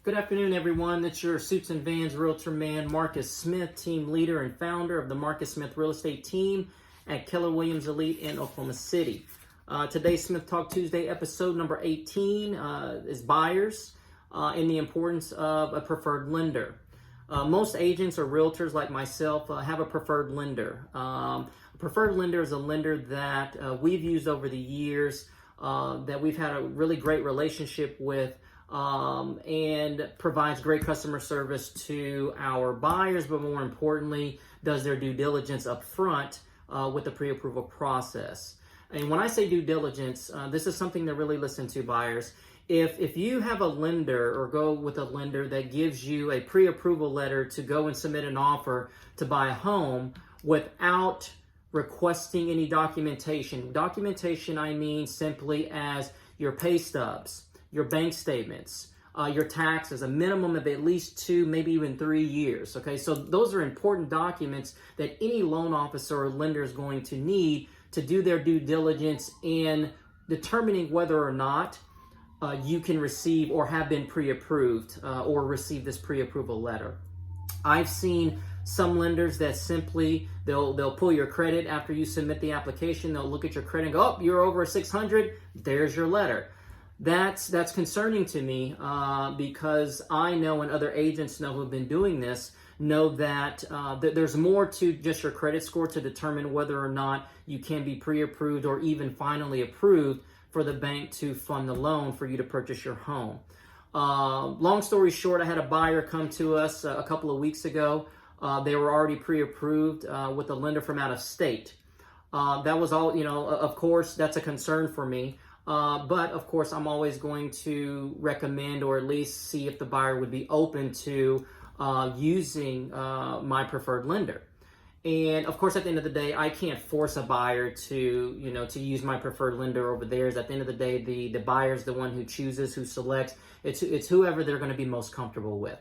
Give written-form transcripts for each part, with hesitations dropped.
Good afternoon, everyone. It's your Suits and Vans Realtor Man, Marcus Smith, team leader and founder of the Marcus Smith Real Estate Team at Keller Williams Elite in Oklahoma City. Today's Smith Talk Tuesday, episode number 18, is buyers and the importance of a preferred lender. Most agents or realtors like myself have a preferred lender. A preferred lender is a lender that we've used over the years, that we've had a really great relationship with, and provides great customer service to our buyers, but more importantly, does their due diligence up front with the pre-approval process. And when I say due diligence, this is something to really listen to, buyers. If you have a lender or go with a lender that gives you a pre-approval letter to go and submit an offer to buy a home without requesting any documentation, I mean simply as your pay stubs, your bank statements, your taxes, a minimum of at least 2, maybe even 3 years. Okay, so those are important documents that any loan officer or lender is going to need to do their due diligence in determining whether or not you can receive or have been pre-approved or receive this pre-approval letter. I've seen some lenders that simply they'll pull your credit after you submit the application. They'll look at your credit and go, "Oh, you're over a 600. There's your letter." That's concerning to me because I know, and other agents know who have been doing this, know that there's more to just your credit score to determine whether or not you can be pre-approved or even finally approved for the bank to fund the loan for you to purchase your home. Long story short, I had a buyer come to us a couple of weeks ago. They were already pre-approved with a lender from out of state. That was all, of course, that's a concern for me. But of course, I'm always going to recommend or at least see if the buyer would be open to using my preferred lender. And of course, at the end of the day, I can't force a buyer to use my preferred lender over theirs. At the end of the day, the buyer's the one who chooses, who selects. It's whoever they're going to be most comfortable with.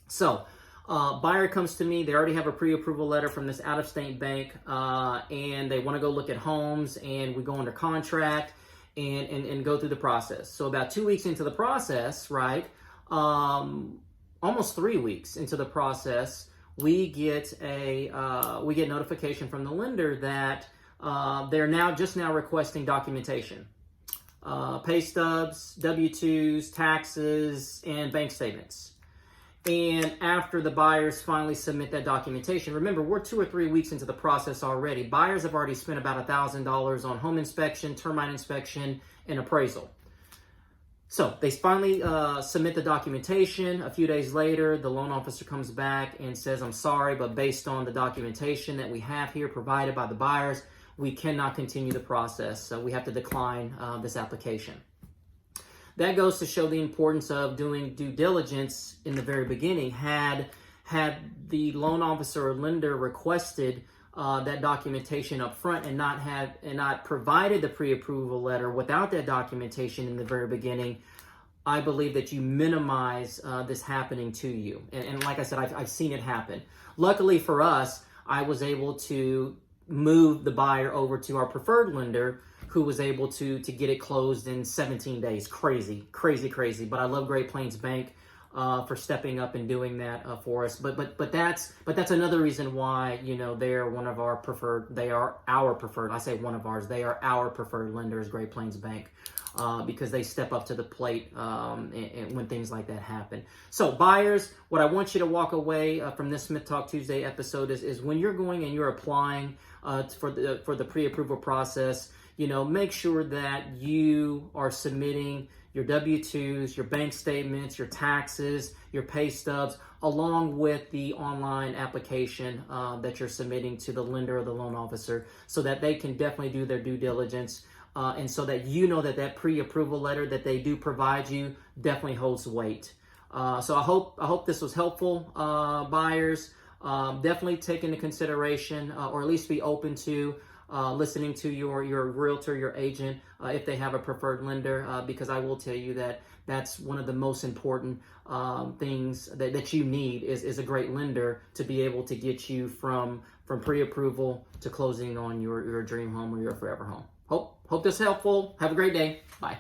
So, buyer comes to me. They already have a pre-approval letter from this out-of-state bank, and they want to go look at homes, and we go under contract and go through the process. So about 2 weeks into the process, right, almost 3 weeks into the process, we get notification from the lender that they're just now requesting documentation, pay stubs, W-2s, taxes, and bank statements. And after the buyers finally submit that documentation, remember, we're 2 or 3 weeks into the process already. Buyers have already spent about $1,000 on home inspection, termite inspection, and appraisal. So they finally submit the documentation. A few days later, the loan officer comes back and says, "I'm sorry, but based on the documentation that we have here provided by the buyers, we cannot continue the process. So we have to decline this application." That goes to show the importance of doing due diligence in the very beginning. Had the loan officer or lender requested that documentation up front and not provided the pre-approval letter without that documentation in the very beginning, I believe that you minimize this happening to you. And like I said, I've seen it happen. Luckily for us, I was able to move the buyer over to our preferred lender, who was able to get it closed in 17 days. Crazy. But I love Great Plains Bank for stepping up and doing that for us. But that's another reason why they're one of our preferred. They are our preferred. I say one of ours. They are our preferred lenders, Great Plains Bank, because they step up to the plate and when things like that happen. So buyers, what I want you to walk away from this Smith Talk Tuesday episode is when you're going and you're applying for the pre-approval process. Make sure that you are submitting your W-2s, your bank statements, your taxes, your pay stubs, along with the online application that you're submitting to the lender or the loan officer, so that they can definitely do their due diligence, and so that that pre-approval letter that they do provide you definitely holds weight. So I hope this was helpful, buyers. Definitely take into consideration, or at least be open to listening to your realtor, your agent, if they have a preferred lender, because I will tell you that that's one of the most important things that you need is a great lender to be able to get you from pre-approval to closing on your dream home or your forever home. Hope this is helpful. Have a great day. Bye.